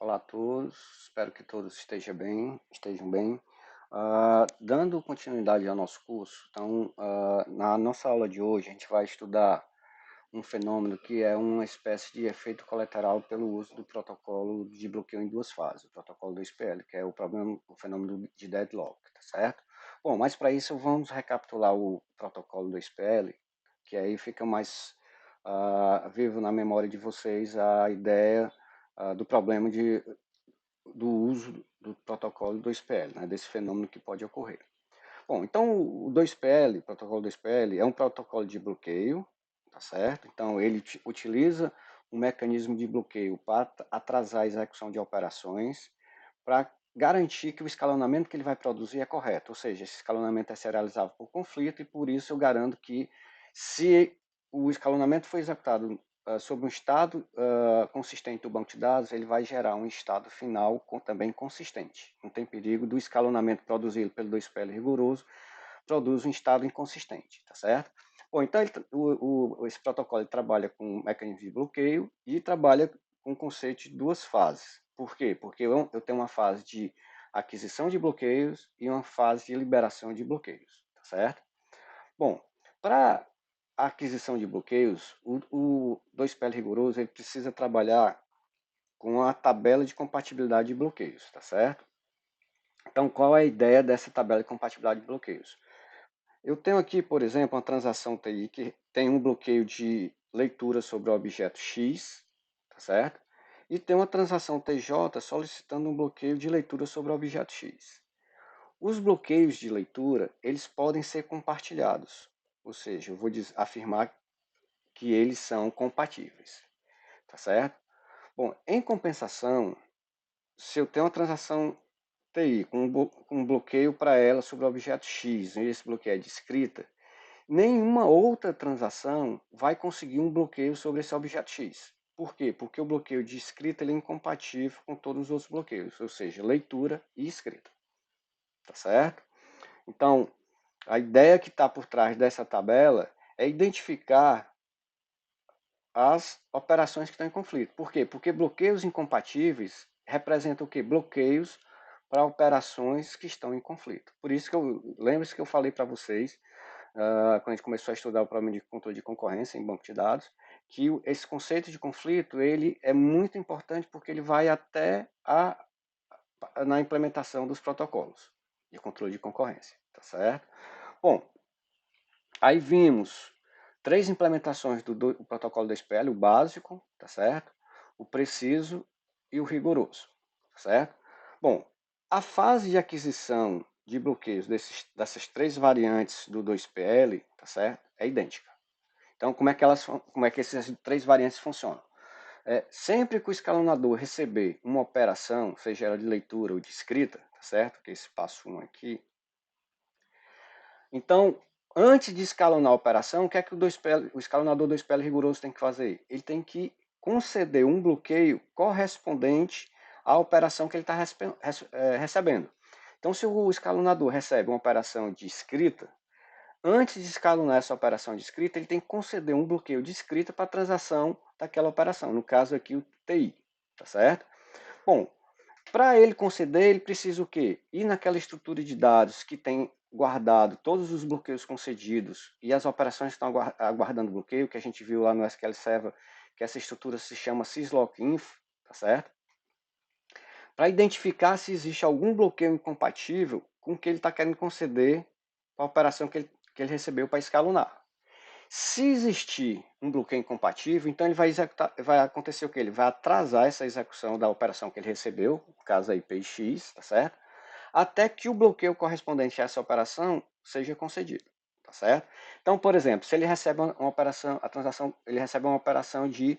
Olá a todos, espero que todos estejam bem. Dando continuidade ao nosso curso, então, na nossa aula de hoje, a gente vai estudar um fenômeno que é uma espécie de efeito colateral pelo uso do protocolo de bloqueio em duas fases, o protocolo do SPL, que é o fenômeno de deadlock, tá certo? Bom, mas para isso vamos recapitular o protocolo do SPL, que aí fica mais vivo na memória de vocês a ideia do problema do uso do protocolo 2PL, né, desse fenômeno que pode ocorrer. Bom, então o 2PL, o protocolo 2PL, é um protocolo de bloqueio, tá certo? Então ele utiliza um mecanismo de bloqueio para atrasar a execução de operações, para garantir que o escalonamento que ele vai produzir é correto, ou seja, esse escalonamento é serializável por conflito e por isso eu garanto que se o escalonamento for executado sobre um estado consistente do banco de dados, ele vai gerar um estado final também consistente. Não tem perigo do escalonamento produzido pelo 2PL rigoroso produz um estado inconsistente, tá certo? Bom, então esse protocolo trabalha com mecanismo de bloqueio e trabalha com o conceito de duas fases. Por quê? Porque eu tenho uma fase de aquisição de bloqueios e uma fase de liberação de bloqueios, tá certo? Bom, para a aquisição de bloqueios, o 2PL rigoroso ele precisa trabalhar com a tabela de compatibilidade de bloqueios, tá certo? Então, qual é a ideia dessa tabela de compatibilidade de bloqueios? Eu tenho aqui, por exemplo, uma transação TI que tem um bloqueio de leitura sobre o objeto X, tá certo? E tem uma transação TJ solicitando um bloqueio de leitura sobre o objeto X. Os bloqueios de leitura, eles podem ser compartilhados, ou seja, eu vou afirmar que eles são compatíveis, tá certo? Bom, em compensação, se eu tenho uma transação TI com um bloqueio para ela sobre o objeto X, e esse bloqueio é de escrita, nenhuma outra transação vai conseguir um bloqueio sobre esse objeto X. Por quê? Porque o bloqueio de escrita ele é incompatível com todos os outros bloqueios, ou seja, leitura e escrita. Tá certo? Então, a ideia que está por trás dessa tabela é identificar as operações que estão em conflito. Por quê? Porque bloqueios incompatíveis representam o quê? Bloqueios para operações que estão em conflito. Por isso que lembre-se que eu falei para vocês quando a gente começou a estudar o problema de controle de concorrência em banco de dados, que esse conceito de conflito ele é muito importante porque ele vai até na implementação dos protocolos de controle de concorrência, tá certo? Bom, aí vimos três implementações do protocolo da SPL, o básico, tá certo? O preciso e o rigoroso, tá certo? Bom, a fase de aquisição de bloqueios dessas três variantes do 2PL, tá certo? É idêntica. Então, como é que essas três variantes funcionam? Sempre que o escalonador receber uma operação, seja ela de leitura ou de escrita, tá certo? Que é esse passo 1 aqui. Então, antes de escalonar a operação, o que é que o escalonador 2PL rigoroso tem que fazer? Ele tem que conceder um bloqueio correspondente à operação que ele está recebendo. Então, se o escalonador recebe uma operação de escrita, antes de escalonar essa operação de escrita, ele tem que conceder um bloqueio de escrita para a transação daquela operação, no caso aqui o TI, tá certo? Bom, para ele conceder, ele precisa o quê? Ir naquela estrutura de dados que tem guardado todos os bloqueios concedidos e as operações que estão aguardando bloqueio, que a gente viu lá no SQL Server, que essa estrutura se chama syslog.info, tá certo? Para identificar se existe algum bloqueio incompatível com o que ele está querendo conceder para a operação que ele recebeu para escalonar. Se existir um bloqueio incompatível, então ele vai acontecer o que? Ele vai atrasar essa execução da operação que ele recebeu, no caso a IP X, tá certo? Até que o bloqueio correspondente a essa operação seja concedido, tá certo? Então, por exemplo, se ele recebe uma operação, a transação, ele recebe uma operação de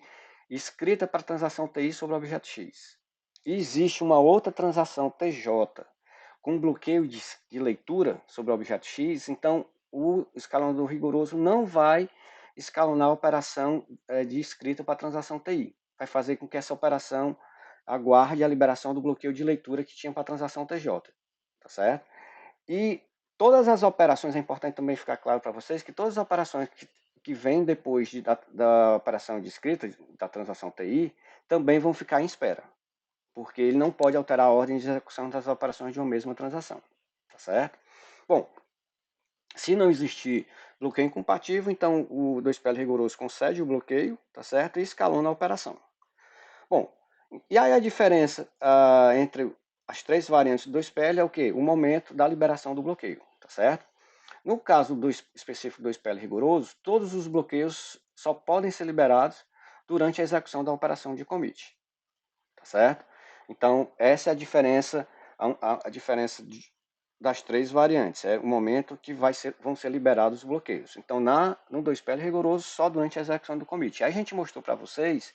escrita para a transação TI sobre o objeto X. E existe uma outra transação TJ com bloqueio de leitura sobre o objeto X, então o escalonador rigoroso não vai escalonar a operação de escrita para a transação TI. Vai fazer com que essa operação aguarde a liberação do bloqueio de leitura que tinha para a transação TJ, tá certo? E todas as operações, é importante também ficar claro para vocês que todas as operações que vêm depois da operação de escrita, da transação TI, também vão ficar em espera. porque ele não pode alterar a ordem de execução das operações de uma mesma transação, tá certo? Bom, se não existir bloqueio incompatível, então o 2PL rigoroso concede o bloqueio, tá certo? E escalona a operação. Bom, e aí a diferença entre as três variantes do 2PL é o quê? O momento da liberação do bloqueio, tá certo? No caso do específico do 2PL rigoroso, todos os bloqueios só podem ser liberados durante a execução da operação de commit, tá certo? Então, essa é a diferença, a diferença das três variantes, é o momento que vão ser liberados os bloqueios. Então, no 2PL rigoroso, só durante a execução do commit. Aí a gente mostrou para vocês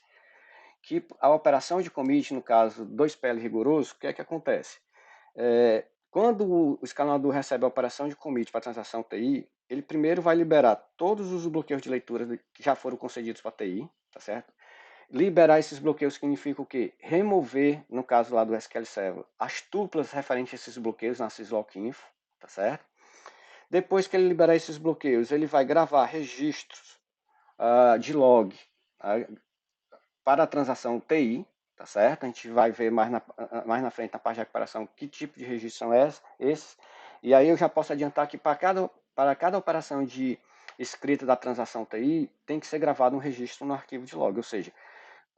que a operação de commit, no caso 2PL rigoroso, o que é que acontece? Quando o escalador recebe a operação de commit para a transação TI, ele primeiro vai liberar todos os bloqueios de leitura que já foram concedidos para a TI, tá certo? Liberar esses bloqueios significa o quê? Remover, no caso lá do SQL Server, as tuplas referentes a esses bloqueios na syslock.info, tá certo? Depois que ele liberar esses bloqueios, ele vai gravar registros de log para a transação TI, tá certo? A gente vai ver mais na frente, na parte de recuperação, que tipo de registro são esses. E aí eu já posso adiantar que para cada operação de escrita da transação TI, tem que ser gravado um registro no arquivo de log, ou seja,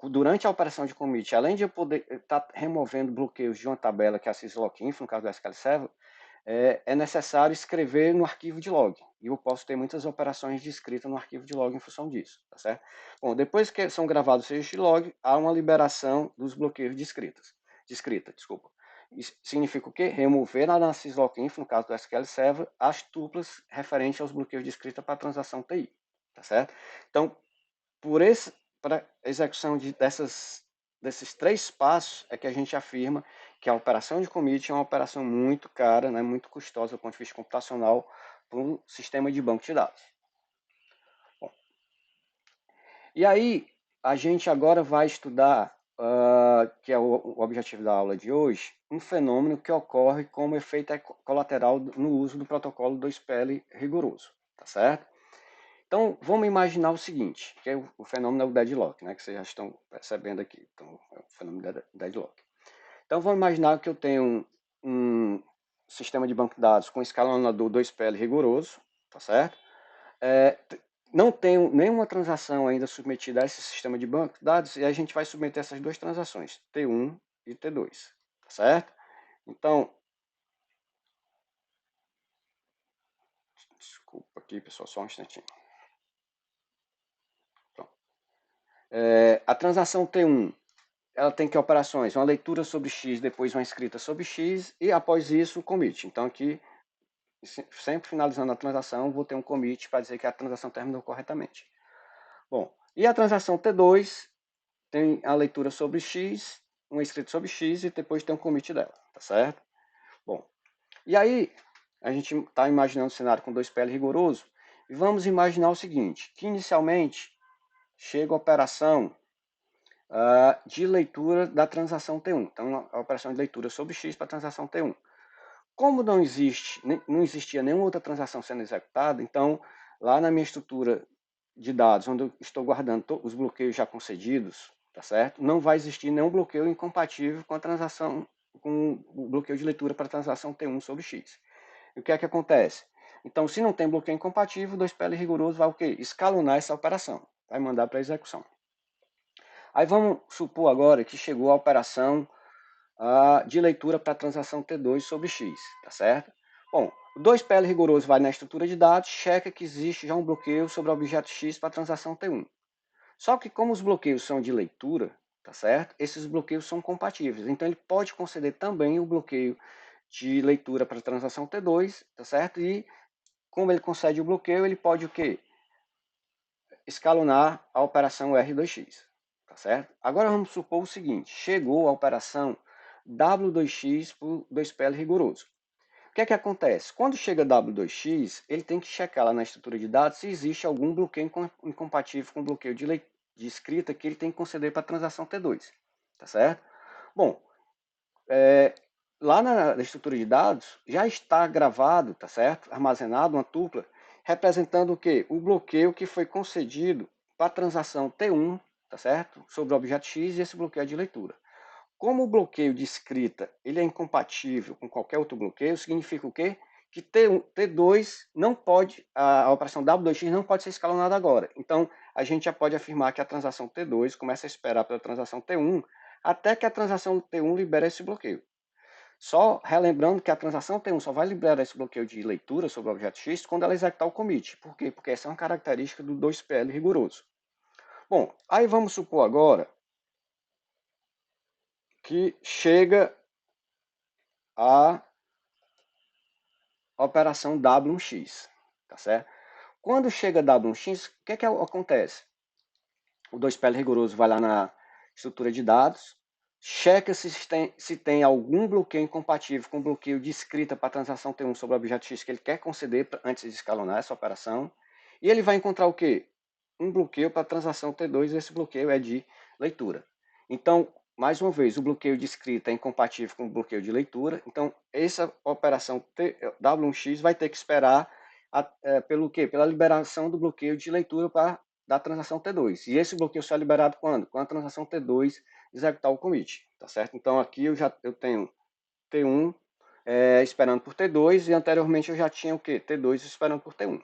durante a operação de commit, além de eu poder estar removendo bloqueios de uma tabela que é a syslock.info, no caso do SQL Server, é necessário escrever no arquivo de log. E eu posso ter muitas operações de escrita no arquivo de log em função disso, tá certo? Bom, depois que são gravados os registros de log, há uma liberação dos bloqueios de escrita, desculpa. Isso significa o quê? Remover na syslock.info, no caso do SQL Server, as tuplas referentes aos bloqueios de escrita para a transação TI, tá certo? Então, para a execução desses três passos é que a gente afirma que a operação de commit é uma operação muito cara, né, muito custosa do ponto de vista computacional para um sistema de banco de dados. Bom, e aí, a gente agora vai estudar, que é o objetivo da aula de hoje, um fenômeno que ocorre como efeito colateral no uso do protocolo 2PL rigoroso, tá certo? Então, vamos imaginar o seguinte, que é o fenômeno é o deadlock, né, que vocês já estão percebendo aqui. Então, é o fenômeno da deadlock. Então, vamos imaginar que eu tenho um sistema de banco de dados com escalonador 2PL rigoroso, tá certo? Não tenho nenhuma transação ainda submetida a esse sistema de banco de dados e a gente vai submeter essas duas transações, T1 e T2, tá certo? Então, desculpa aqui, pessoal, só um instantinho. A transação T1, ela tem que operações, uma leitura sobre X, depois uma escrita sobre X, e após isso, o commit. Então, aqui, sempre finalizando a transação, vou ter um commit para dizer que a transação terminou corretamente. Bom, e a transação T2 tem a leitura sobre X, uma escrita sobre X, e depois tem um commit dela, tá certo? Bom, e aí, a gente está imaginando o cenário com 2PL rigoroso, e vamos imaginar o seguinte, que inicialmente chega a operação de leitura da transação T1. Então, a operação de leitura sobre X para a transação T1. Como não existia nenhuma outra transação sendo executada, então, lá na minha estrutura de dados, onde eu estou guardando os bloqueios já concedidos, tá certo? Não vai existir nenhum bloqueio incompatível com a transação, com o bloqueio de leitura para a transação T1 sobre X. E o que é que acontece? Então, se não tem bloqueio incompatível, o 2PL rigoroso vai o quê? Escalonar essa operação, vai mandar para execução. Aí vamos supor agora que chegou a operação de leitura para a transação T2 sobre X, tá certo? Bom, o 2PL rigoroso vai na estrutura de dados, checa que existe já um bloqueio sobre o objeto X para a transação T1. Só que como os bloqueios são de leitura, tá certo? Esses bloqueios são compatíveis, então ele pode conceder também o bloqueio de leitura para a transação T2, tá certo? E como ele concede o bloqueio, ele pode o quê? Escalonar a operação R2X, tá certo? Agora vamos supor o seguinte, chegou a operação W2X por 2PL rigoroso. O que é que acontece? Quando chega W2X, ele tem que checar lá na estrutura de dados se existe algum bloqueio incompatível com o bloqueio de escrita que ele tem que conceder para a transação T2, tá certo? Bom, lá na estrutura de dados já está gravado, tá certo? Armazenado uma tupla representando o quê? O bloqueio que foi concedido para a transação T1, tá certo? Sobre o objeto X e esse bloqueio é de leitura. Como o bloqueio de escrita ele é incompatível com qualquer outro bloqueio, significa o quê? Que T2 não pode, a operação W2X não pode ser escalonada agora. Então, a gente já pode afirmar que a transação T2 começa a esperar pela transação T1 até que a transação T1 libere esse bloqueio. Só relembrando que a transação T1 só vai liberar esse bloqueio de leitura sobre o objeto X quando ela executar o commit. Por quê? Porque essa é uma característica do 2PL rigoroso. Bom, aí vamos supor agora que chega a operação W1X, tá certo? Quando chega W1X, o que acontece? O 2PL rigoroso vai lá na estrutura de dados, checa se tem algum bloqueio incompatível com o bloqueio de escrita para a transação T1 sobre o objeto X que ele quer conceder antes de escalonar essa operação, e ele vai encontrar o quê? Um bloqueio para a transação T2, e esse bloqueio é de leitura. Então, mais uma vez, o bloqueio de escrita é incompatível com o bloqueio de leitura, então essa operação W1X vai ter que esperar pelo quê? Pela liberação do bloqueio de leitura da transação T2. E esse bloqueio só é liberado quando? Quando a transação T2 executar o commit, tá certo? Então aqui eu tenho T1 esperando por T2 e anteriormente eu já tinha o quê? T2 esperando por T1.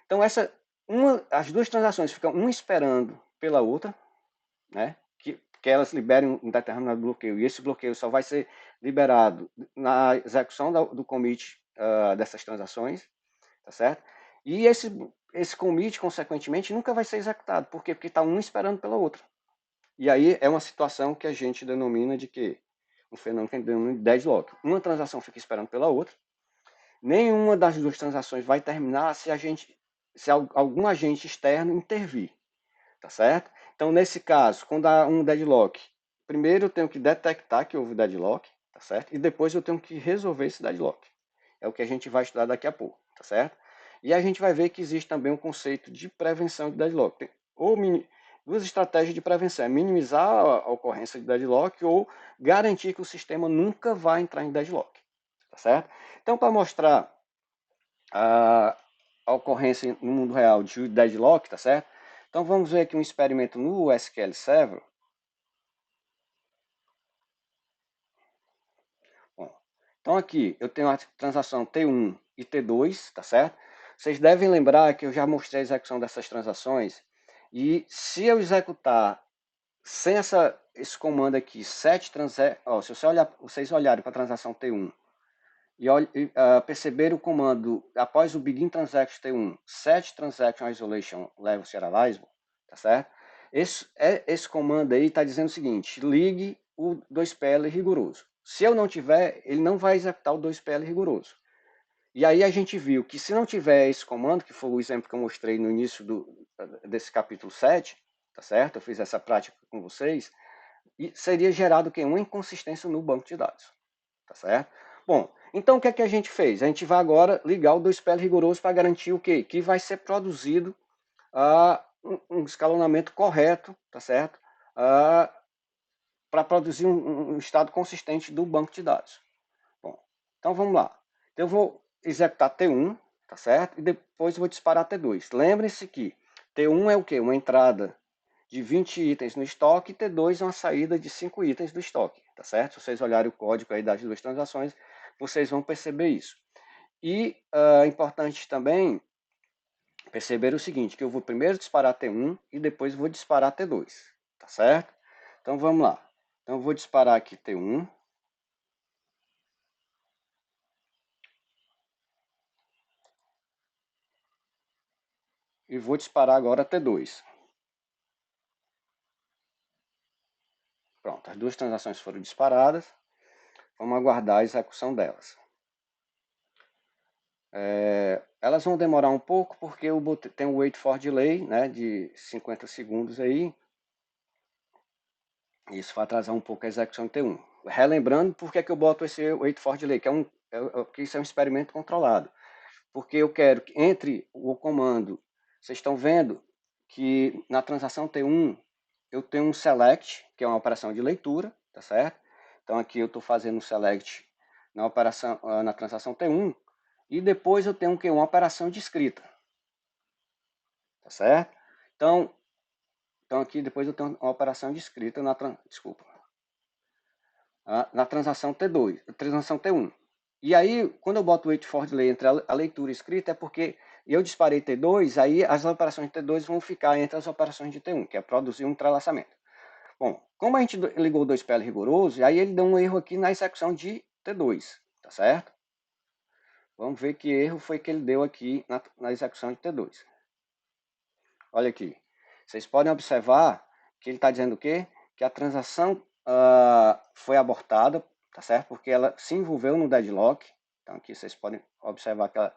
Então as duas transações ficam uma esperando pela outra, né? Que elas liberem um determinado bloqueio, e esse bloqueio só vai ser liberado na execução do commit dessas transações, tá certo? E esse commit, consequentemente, nunca vai ser executado. Por quê? Porque está um esperando pela outra. E aí é uma situação que a gente denomina de quê? Um fenômeno que a gente denomina de deadlock. Uma transação fica esperando pela outra, nenhuma das duas transações vai terminar se algum agente externo intervir, tá certo? Então, nesse caso, quando há um deadlock, primeiro eu tenho que detectar que houve deadlock, tá certo? E depois eu tenho que resolver esse deadlock. É o que a gente vai estudar daqui a pouco, tá certo? E a gente vai ver que existe também um conceito de prevenção de deadlock. Tem duas estratégias de prevenção: é minimizar a ocorrência de deadlock ou garantir que o sistema nunca vai entrar em deadlock, tá certo? Então, para mostrar a ocorrência no mundo real de deadlock, tá certo? Então vamos ver aqui um experimento no SQL Server. Bom, então aqui eu tenho a transação T1 e T2, tá certo? Vocês devem lembrar que eu já mostrei a execução dessas transações, e se eu executar sem esse comando aqui, set transaction, se vocês olharem para a transação T1 e perceber o comando após o begin transaction T1, set transaction isolation level serializable, tá certo? Esse comando aí está dizendo o seguinte: ligue o 2PL rigoroso. Se eu não tiver, ele não vai executar o 2PL rigoroso. E aí a gente viu que se não tiver esse comando, que foi o exemplo que eu mostrei no início desse capítulo 7, tá certo? Eu fiz essa prática com vocês, e seria gerado o quê? Uma inconsistência no banco de dados, tá certo? Bom, então o que é que a gente fez? A gente vai agora ligar o 2PL rigoroso para garantir o quê? Que vai ser produzido um escalonamento correto, tá certo? Para produzir um estado consistente do banco de dados. Bom, então vamos lá. Eu vou executar T1, tá certo? E depois eu vou disparar T2. Lembre-se que T1 é o quê? Uma entrada de 20 itens no estoque, e T2 é uma saída de 5 itens do estoque, tá certo? Se vocês olharem o código aí das duas transações, vocês vão perceber isso. E é importante também perceber o seguinte, que eu vou primeiro disparar T1 e depois vou disparar T2, tá certo? Então vamos lá. Então eu vou disparar aqui T1. E vou disparar agora T2. Pronto, as duas transações foram disparadas. Vamos aguardar a execução delas. Elas vão demorar um pouco porque tem o wait for delay, né, de 50 segundos aí. Isso vai atrasar um pouco a execução do T1. Relembrando por que eu boto esse wait for delay, que isso é um experimento controlado. Porque eu quero que entre o comando, vocês estão vendo que na transação T1 eu tenho um select, que é uma operação de leitura, tá certo? Então aqui eu estou fazendo um select na transação T1, e depois eu tenho uma operação de escrita, tá certo? Então aqui depois eu tenho uma operação de escrita desculpa. na transação T2, transação T1. E aí, quando eu boto o wait for delay entre a leitura e a escrita, é porque eu disparei T2, aí as operações de T2 vão ficar entre as operações de T1, que é produzir um entrelaçamento. Bom, como a gente ligou o 2PL rigoroso, aí ele deu um erro aqui na execução de T2, tá certo? Vamos ver que erro foi que ele deu aqui na execução de T2. Olha aqui. Vocês podem observar que ele está dizendo o quê? Que a transação foi abortada, tá certo? Porque ela se envolveu no deadlock. Então aqui vocês podem observar que ela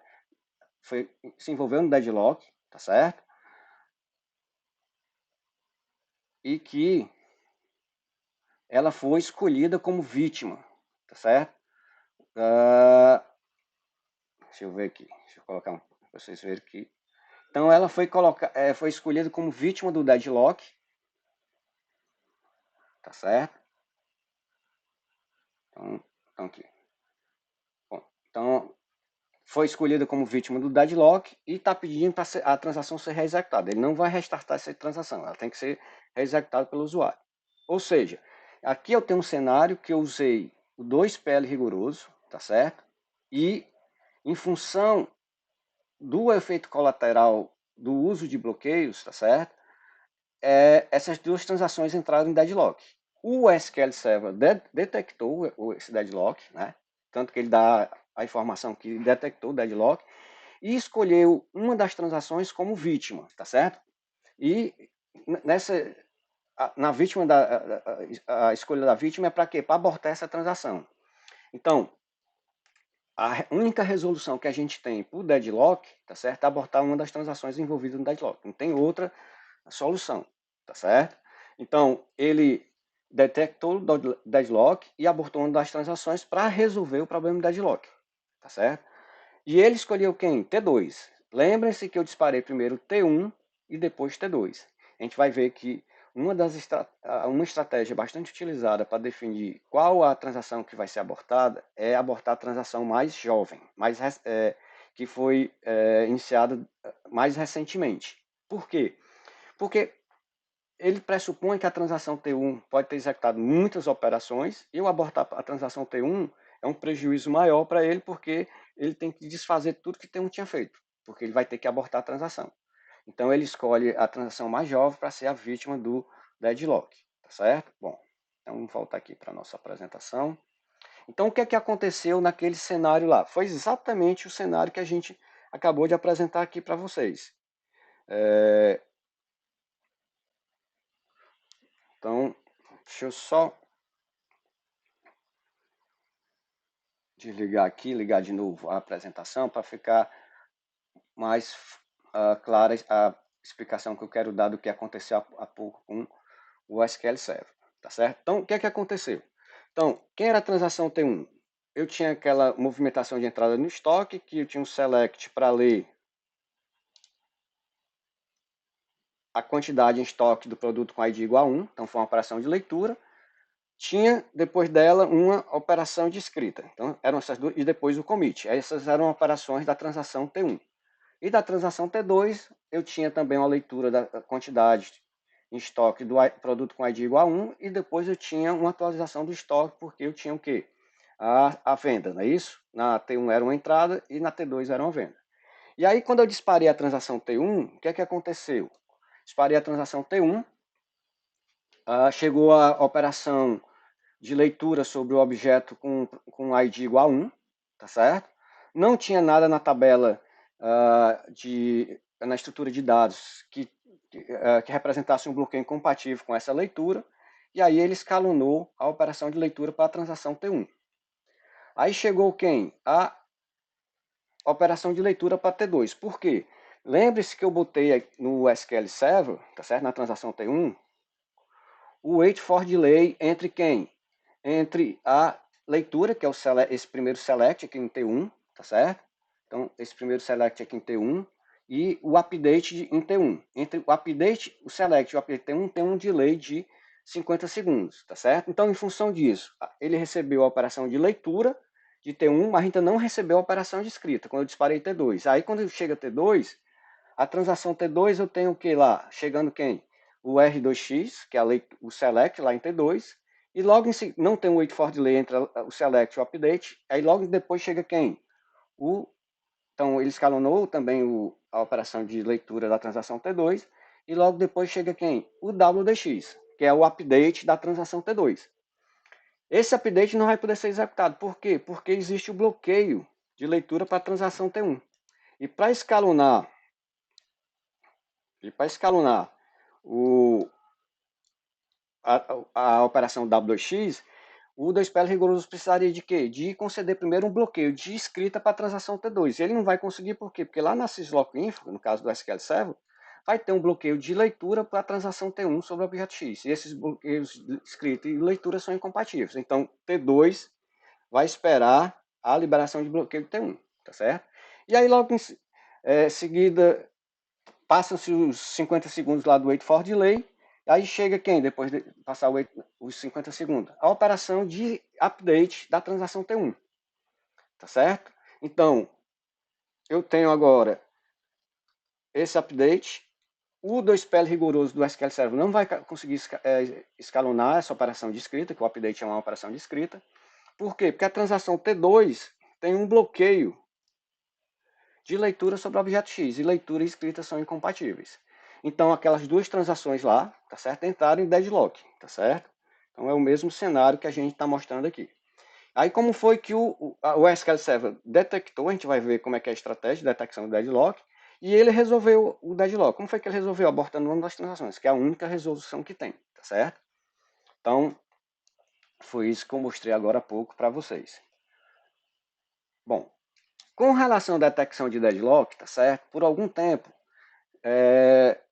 se envolveu no deadlock, tá certo? E que ela foi escolhida como vítima, tá certo? Deixa eu ver aqui, deixa eu colocar para vocês verem aqui. Então ela foi escolhida como vítima do deadlock, tá certo? Então aqui. Bom, então foi escolhida como vítima do deadlock e está pedindo para a transação ser reexecutada. Ele não vai restartar essa transação, ela tem que ser reexecutada pelo usuário. Ou seja, aqui eu tenho um cenário que eu usei o 2PL rigoroso, tá certo? E em função do efeito colateral do uso de bloqueios, tá certo? Essas duas transações entraram em deadlock. O SQL Server detectou esse deadlock, né? Tanto que ele dá a informação que detectou o deadlock e escolheu uma das transações como vítima, tá certo? E na vítima a escolha da vítima é para quê? Para abortar essa transação. Então, a única resolução que a gente tem para o deadlock, tá certo? É abortar uma das transações envolvidas no deadlock. Não tem outra solução, tá certo? Então, ele detectou o deadlock e abortou uma das transações para resolver o problema do deadlock, tá certo? E ele escolheu quem? T2. Lembrem-se que eu disparei primeiro T1 e depois T2. A gente vai ver que uma estratégia bastante utilizada para definir qual a transação que vai ser abortada é abortar a transação mais jovem, que foi iniciada mais recentemente. Por quê? Porque ele pressupõe que a transação T1 pode ter executado muitas operações e o abortar a transação T1 é um prejuízo maior para ele porque ele tem que desfazer tudo que T1 tinha feito, porque ele vai ter que abortar a transação. Então ele escolhe a transação mais jovem para ser a vítima do deadlock, tá certo? Bom, então vamos voltar aqui para a nossa apresentação. Então o que é que aconteceu naquele cenário lá? Foi exatamente o cenário que a gente acabou de apresentar aqui para vocês. Então, deixa eu só desligar aqui, ligar de novo a apresentação para ficar mais clara a explicação que eu quero dar do que aconteceu há pouco com o SQL Server, tá certo? Então, o que é que aconteceu? Então, quem era a transação T1? Eu tinha aquela movimentação de entrada no estoque, que eu tinha um select para ler a quantidade em estoque do produto com ID igual a 1, então foi uma operação de leitura. Tinha, depois dela, uma operação de escrita. Então, eram essas duas, e depois o commit. Essas eram operações da transação T1. E da transação T2, eu tinha também uma leitura da quantidade em estoque do produto com ID igual a 1, e depois eu tinha uma atualização do estoque, porque eu tinha o quê? A venda, não é isso? Na T1 era uma entrada e na T2 era uma venda. E aí, quando eu disparei a transação T1, o que é que aconteceu? Disparei a transação T1, chegou a operação de leitura sobre o objeto com ID igual a 1, tá certo? Não tinha nada na tabela na estrutura de dados que representasse um bloqueio compatível com essa leitura, e aí ele escalonou a operação de leitura para a transação T1. Aí chegou quem? A operação de leitura para T2. Por quê? Lembre-se que eu botei no SQL Server, tá certo? Na transação T1, o wait for delay entre quem? Entre a leitura, que é esse primeiro select aqui em T1, tá certo? Então, esse primeiro select aqui em T1 e o update em T1. Entre o update, o select e o update T1 tem um delay de 50 segundos, tá certo? Então, em função disso, ele recebeu a operação de leitura de T1, mas ainda não recebeu a operação de escrita, quando eu disparei T2. Aí, quando chega T2, a transação T2 eu tenho o que lá? Chegando quem? O R2X, que é o select lá em T2, E logo em seguida, não tem um wait for delay entre o select e o update, aí logo depois chega quem? Então ele escalonou também a operação de leitura da transação T2, e logo depois chega quem? O WDX, que é o update da transação T2. Esse update não vai poder ser executado. Por quê? Porque existe o bloqueio de leitura para a transação T1. E para escalonar, o, a operação W2X, o 2PL rigoroso precisaria de quê? De conceder primeiro um bloqueio de escrita para a transação T2. Ele não vai conseguir por quê? Porque lá na syslog.info, no caso do SQL Server, vai ter um bloqueio de leitura para a transação T1 sobre o objeto X. E esses bloqueios de escrita e leitura são incompatíveis. Então, T2 vai esperar a liberação de bloqueio do T1, tá certo? E aí, logo em seguida, passam-se os 50 segundos lá do wait for delay, aí chega quem depois de passar os 50 segundos? A operação de update da transação T1, tá certo? Então, eu tenho agora esse update, o 2PL rigoroso do SQL Server não vai conseguir escalonar essa operação de escrita, que o update é uma operação de escrita. Por quê? Porque a transação T2 tem um bloqueio de leitura sobre o objeto X, e leitura e escrita são incompatíveis. Então, aquelas duas transações lá, tá certo? Entraram em deadlock, tá certo? Então, é o mesmo cenário que a gente está mostrando aqui. Aí, como foi que o SQL Server detectou, a gente vai ver como é que é a estratégia de detecção do deadlock, e ele resolveu o deadlock. Como foi que ele resolveu? Abortando uma das transações, que é a única resolução que tem, tá certo? Então, foi isso que eu mostrei agora há pouco para vocês. Bom, com relação à detecção de deadlock, tá certo? Por algum tempo,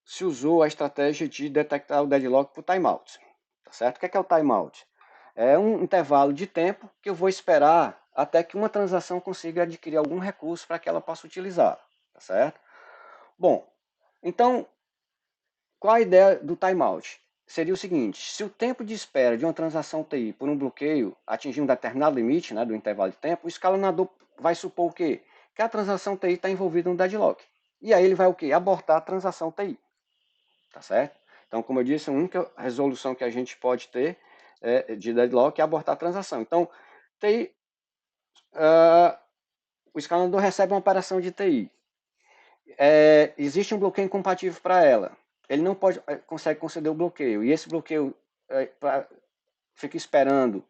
se usou a estratégia de detectar o deadlock por timeout, tá certo? O que é o timeout? É um intervalo de tempo que eu vou esperar até que uma transação consiga adquirir algum recurso para que ela possa utilizar, tá certo? Bom, então, qual a ideia do timeout? Seria o seguinte, se o tempo de espera de uma transação TI por um bloqueio atingir um determinado limite, né, do intervalo de tempo, o escalonador vai supor o quê? Que a transação TI está envolvida no deadlock. E aí ele vai o quê? Abortar a transação TI. Tá certo? Então, como eu disse, a única resolução que a gente pode ter de deadlock é abortar a transação. Então, TI, o escalador recebe uma operação de TI. Existe um bloqueio incompatível para ela. Ele não consegue conceder o bloqueio. E esse bloqueio fica esperando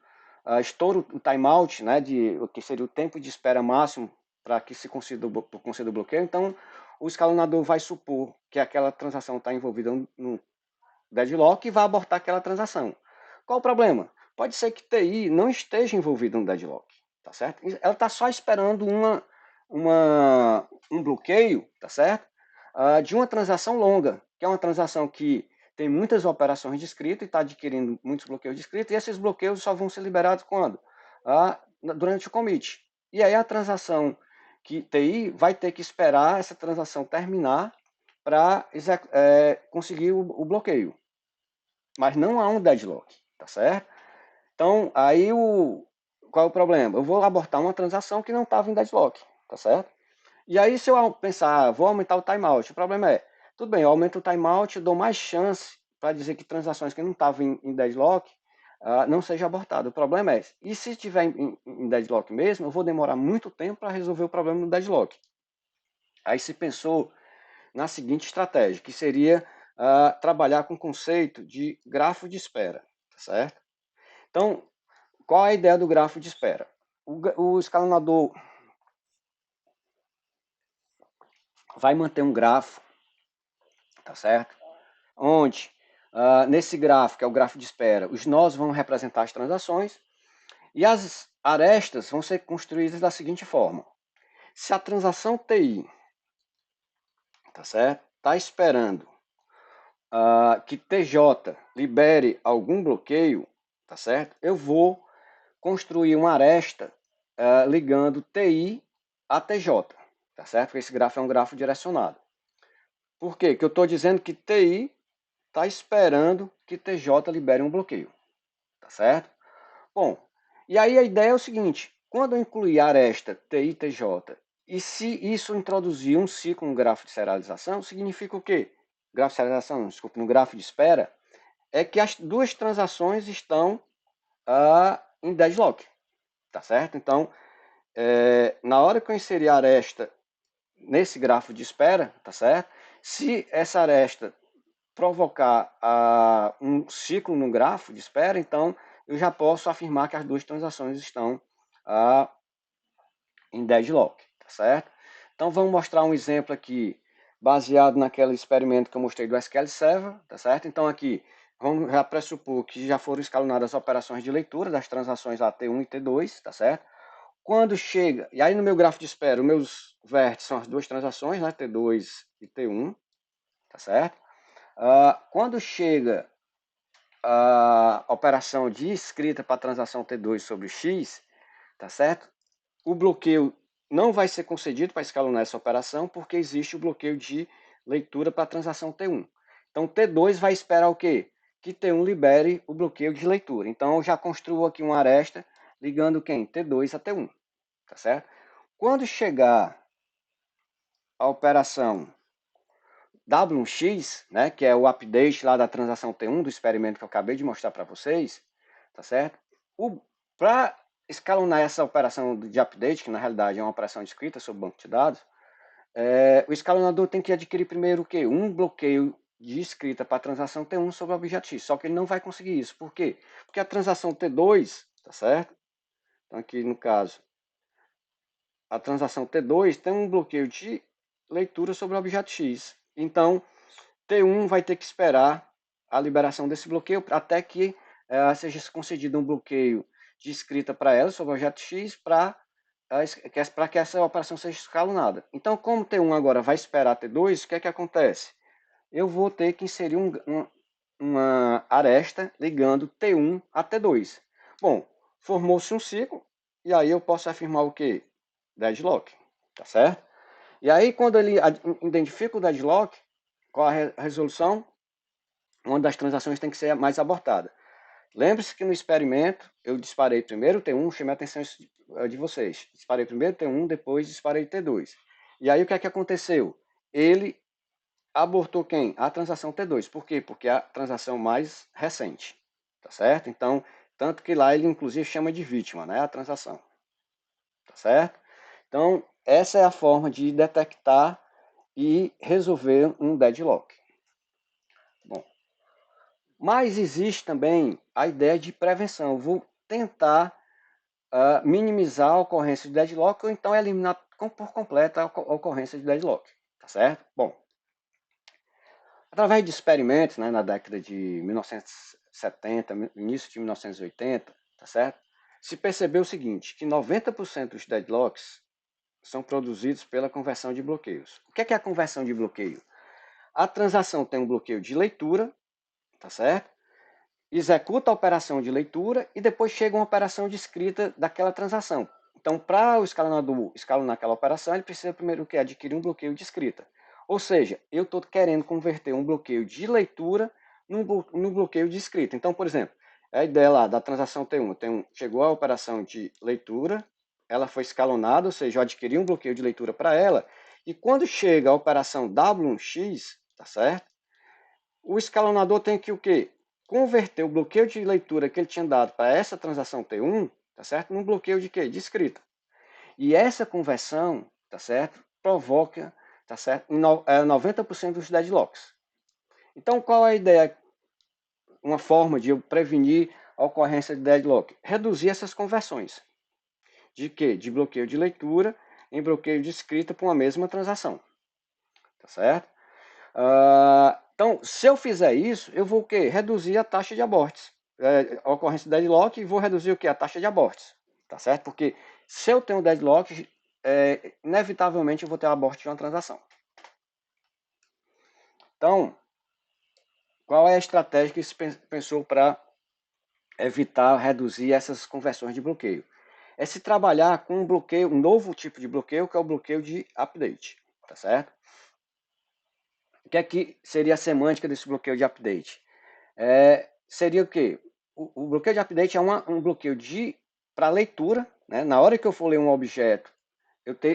estouro o timeout, né, o que seria o tempo de espera máximo para que se conceda o bloqueio. Então, o escalonador vai supor que aquela transação está envolvida no deadlock e vai abortar aquela transação. Qual o problema? Pode ser que TI não esteja envolvida no deadlock, tá certo? Ela está só esperando um bloqueio, tá certo? De uma transação longa, que é uma transação que tem muitas operações de escrita e está adquirindo muitos bloqueios de escrita, e esses bloqueios só vão ser liberados quando? Durante o commit. E aí a transação que TI vai ter que esperar essa transação terminar para conseguir o bloqueio. Mas não há um deadlock, tá certo? Então, aí qual é o problema? Eu vou abortar uma transação que não estava em deadlock, tá certo? E aí, se eu pensar, vou aumentar o timeout, o problema é, tudo bem, eu aumento o timeout, eu dou mais chance para dizer que transações que não estavam em deadlock não sejam abortadas. O problema é, e se estiver em deadlock mesmo, eu vou demorar muito tempo para resolver o problema no deadlock. Aí se pensou na seguinte estratégia, que seria trabalhar com o conceito de grafo de espera, tá certo? Então, qual a ideia do grafo de espera? O escalonador vai manter um grafo, tá certo? Onde, nesse gráfico, que é o grafo de espera, os nós vão representar as transações e as arestas vão ser construídas da seguinte forma. Se a transação TI, tá certo? Está esperando que TJ libere algum bloqueio, tá certo? Eu vou construir uma aresta ligando TI a TJ, tá certo? Porque esse grafo é um grafo direcionado. Por quê? Porque eu estou dizendo que TI está esperando que TJ libere um bloqueio, tá certo? Bom, e aí a ideia é o seguinte, quando eu incluir a aresta TI TJ, e se isso introduzir um ciclo no grafo de serialização, significa o quê? Grafo de serialização, desculpe, no grafo de espera, é que as duas transações estão em deadlock, tá certo? Então, na hora que eu inserir a aresta nesse grafo de espera, tá certo? Se essa aresta provocar um ciclo no grafo de espera, então eu já posso afirmar que as duas transações estão em deadlock, tá certo? Então vamos mostrar um exemplo aqui baseado naquele experimento que eu mostrei do SQL Server, tá certo? Então aqui vamos já pressupor que já foram escalonadas as operações de leitura das transações T1 e T2, tá certo? Quando chega, e aí no meu grafo de espera, os meus vértices são as duas transações, né, T2 e T1, tá certo? Quando chega a operação de escrita para a transação T2 sobre X, tá certo? O bloqueio não vai ser concedido para escalonar essa operação, porque existe o bloqueio de leitura para a transação T1. Então, T2 vai esperar o quê? Que T1 libere o bloqueio de leitura. Então, eu já construo aqui uma aresta ligando quem? T2 a T1, tá certo? Quando chegar a operação W1X, né, que é o update lá da transação T1 do experimento que eu acabei de mostrar para vocês, tá certo? Para escalonar essa operação de update, que na realidade é uma operação de escrita sobre banco de dados, o escalonador tem que adquirir primeiro o quê? Um bloqueio de escrita para a transação T1 sobre o objeto X. Só que ele não vai conseguir isso. Por quê? Porque a transação T2, tá certo? Então aqui no caso, a transação T2 tem um bloqueio de leitura sobre o objeto X. Então, T1 vai ter que esperar a liberação desse bloqueio até que seja concedido um bloqueio de escrita para ela sobre o objeto X para que essa operação seja escalonada. Então, como T1 agora vai esperar T2, o que é que acontece? Eu vou ter que inserir uma aresta ligando T1 a T2. Bom, formou-se um ciclo, e aí eu posso afirmar o quê? Deadlock, tá certo? E aí, quando ele identifica o deadlock, qual a resolução? Uma das transações tem que ser mais abortada. Lembre-se que no experimento eu disparei primeiro T1, chamei a atenção de vocês. Disparei primeiro T1, depois disparei T2. E aí o que é que aconteceu? Ele abortou quem? A transação T2. Por quê? Porque é a transação mais recente. Tá certo? Então, tanto que lá ele inclusive chama de vítima, né? A transação. Tá certo? Então, essa é a forma de detectar e resolver um deadlock. Bom, mas existe também a ideia de prevenção. Eu vou tentar minimizar a ocorrência de deadlock ou então eliminar por completo a ocorrência de deadlock. Tá certo? Bom, através de experimentos, né, na década de 1970, início de 1980, tá certo? Se percebeu o seguinte, que 90% dos deadlocks são produzidos pela conversão de bloqueios. O que é a conversão de bloqueio? A transação tem um bloqueio de leitura, tá certo? Executa a operação de leitura e depois chega uma operação de escrita daquela transação. Então, para o escalonador escalonar aquela operação, ele precisa primeiro adquirir um bloqueio de escrita. Ou seja, eu estou querendo converter um bloqueio de leitura num bloqueio de escrita. Então, por exemplo, a ideia lá da transação T1, chegou a operação de leitura, ela foi escalonada, ou seja, eu adquiri um bloqueio de leitura para ela, e quando chega a operação W1X, tá certo? O escalonador tem que o quê? Converter o bloqueio de leitura que ele tinha dado para essa transação T1, tá certo? Num bloqueio de quê? De escrita. E essa conversão, tá certo? Provoca, tá certo? 90% dos deadlocks. Então, qual é a ideia? Uma forma de eu prevenir a ocorrência de deadlock? Reduzir essas conversões. De quê? De bloqueio de leitura em bloqueio de escrita para uma mesma transação. Tá certo? Então, se eu fizer isso, eu vou o quê? Reduzir a taxa de abortos. A ocorrência de deadlock e vou reduzir o quê? A taxa de abortos. Tá certo? Porque se eu tenho deadlock, inevitavelmente eu vou ter aborto de uma transação. Então, qual é a estratégia que se pensou para evitar, reduzir essas conversões de bloqueio? É se trabalhar com um bloqueio, um novo tipo de bloqueio, que é o bloqueio de update. Tá certo? O que é que seria a semântica desse bloqueio de update? Seria o quê? O bloqueio de update é um bloqueio para leitura, né? Na hora que eu for ler um objeto,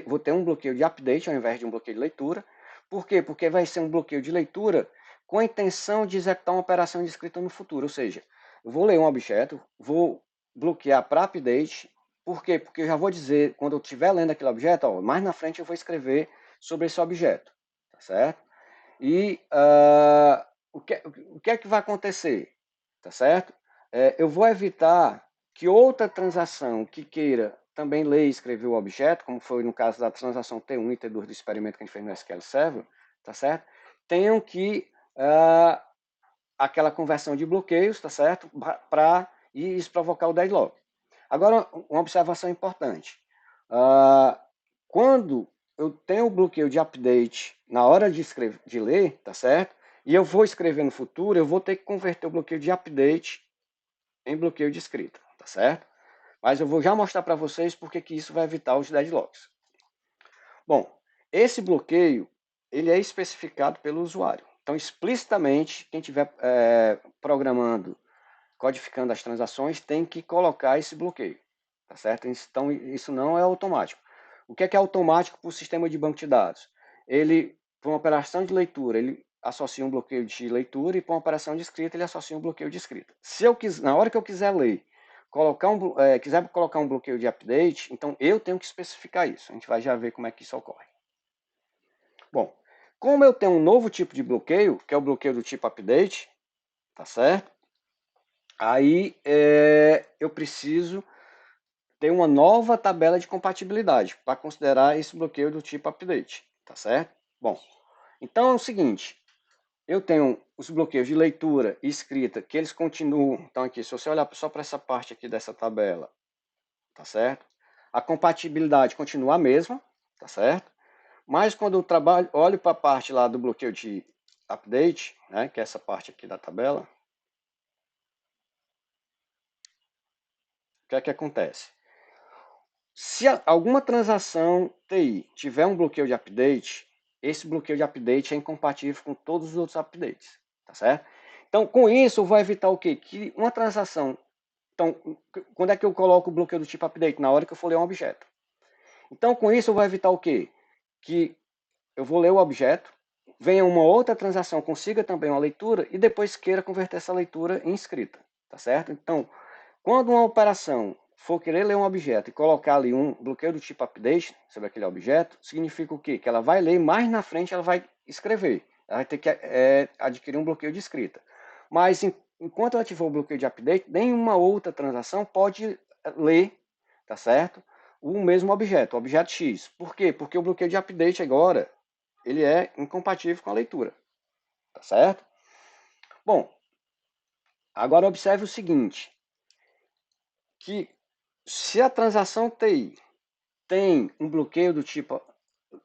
vou ter um bloqueio de update ao invés de um bloqueio de leitura. Por quê? Porque vai ser um bloqueio de leitura com a intenção de executar uma operação de escrita no futuro. Ou seja, eu vou ler um objeto, vou bloquear para update. Por quê? Porque eu já vou dizer, quando eu estiver lendo aquele objeto, ó, mais na frente eu vou escrever sobre esse objeto, tá certo? E o que é que vai acontecer, tá certo? Eu vou evitar que outra transação que queira também ler e escrever o objeto, como foi no caso da transação T1 e T2 do experimento que a gente fez no SQL Server, tá certo? Tenham que aquela conversão de bloqueios, tá certo? Para isso provocar o deadlock. Agora, uma observação importante. Quando eu tenho o bloqueio de update na hora de escrever, de ler, tá certo? E eu vou escrever no futuro, eu vou ter que converter o bloqueio de update em bloqueio de escrita, tá certo? Mas eu vou já mostrar para vocês porque que isso vai evitar os deadlocks. Bom, esse bloqueio ele é especificado pelo usuário. Então, explicitamente, quem estiver programando, codificando as transações, tem que colocar esse bloqueio, tá certo? Então, isso não é automático. O que é automático para o sistema de banco de dados? Ele, para uma operação de leitura, ele associa um bloqueio de leitura e para uma operação de escrita, ele associa um bloqueio de escrita. Se eu quiser, na hora que eu quiser ler, quiser colocar um bloqueio de update, então eu tenho que especificar isso. A gente vai já ver como é que isso ocorre. Bom, como eu tenho um novo tipo de bloqueio, que é o bloqueio do tipo update, tá certo? Aí eu preciso ter uma nova tabela de compatibilidade para considerar esse bloqueio do tipo update, tá certo? Bom, então é o seguinte, eu tenho os bloqueios de leitura e escrita, que eles continuam, então aqui, se você olhar só para essa parte aqui dessa tabela, tá certo? A compatibilidade continua a mesma, tá certo? Mas quando eu olho para a parte lá do bloqueio de update, né, que é essa parte aqui da tabela, o que é que acontece? Se alguma transação TI tiver um bloqueio de update, esse bloqueio de update é incompatível com todos os outros updates, tá certo? Então, com isso, eu vou evitar o quê? Que uma transação... Então, quando é que eu coloco o bloqueio do tipo update? Na hora que eu for ler um objeto. Então, com isso, eu vou evitar o quê? Que eu vou ler o objeto, venha uma outra transação, consiga também uma leitura e depois queira converter essa leitura em escrita, tá certo? Então, quando uma operação for querer ler um objeto e colocar ali um bloqueio do tipo update sobre aquele objeto, significa o quê? Que ela vai ler, mais na frente ela vai escrever. Ela vai ter que adquirir um bloqueio de escrita. Mas enquanto ela tiver o bloqueio de update, nenhuma outra transação pode ler, tá certo? O mesmo objeto, o objeto X. Por quê? Porque o bloqueio de update agora, ele é incompatível com a leitura, tá certo? Bom, agora observe o seguinte, que se a transação TI tem um bloqueio do tipo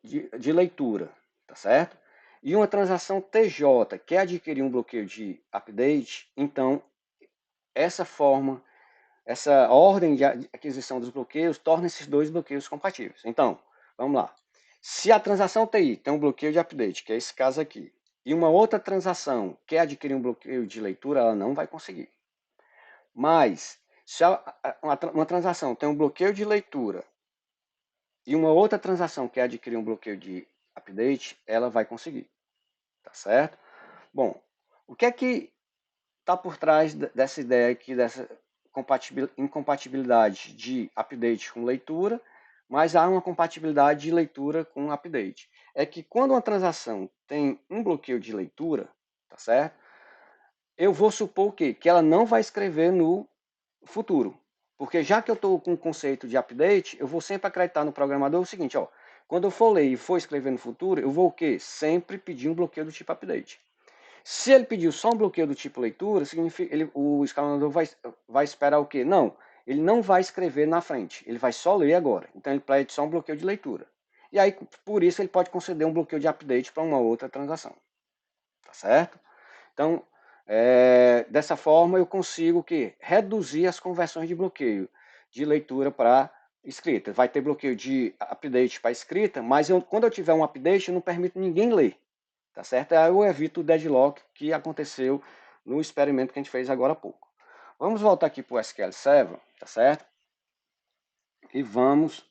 de leitura, tá certo? E uma transação TJ quer adquirir um bloqueio de update, então essa forma, essa ordem de aquisição dos bloqueios torna esses dois bloqueios compatíveis. Então, vamos lá. Se a transação TI tem um bloqueio de update, que é esse caso aqui, e uma outra transação quer adquirir um bloqueio de leitura, ela não vai conseguir. Mas, se uma transação tem um bloqueio de leitura e uma outra transação quer adquirir um bloqueio de update, ela vai conseguir, tá certo? Bom, o que é que está por trás dessa ideia aqui, dessa incompatibilidade de update com leitura, mas há uma compatibilidade de leitura com update? É que quando uma transação tem um bloqueio de leitura, tá certo? Eu vou supor o quê? Que ela não vai escrever no futuro. Porque já que eu estou com o conceito de update, eu vou sempre acreditar no programador o seguinte, ó, quando eu for ler e for escrever no futuro, eu vou o quê? Sempre pedir um bloqueio do tipo update. Se ele pediu só um bloqueio do tipo leitura, significa o escalonador vai esperar o quê? Não, ele não vai escrever na frente, ele vai só ler agora. Então ele pede só um bloqueio de leitura. E aí, por isso, ele pode conceder um bloqueio de update para uma outra transação. Tá certo? Então, dessa forma eu consigo reduzir as conversões de bloqueio de leitura para escrita. Vai ter bloqueio de update para escrita, mas quando eu tiver um update, eu não permito ninguém ler. Tá certo? Aí eu evito o deadlock que aconteceu no experimento que a gente fez agora há pouco. Vamos voltar aqui para o SQL Server, tá certo? E vamos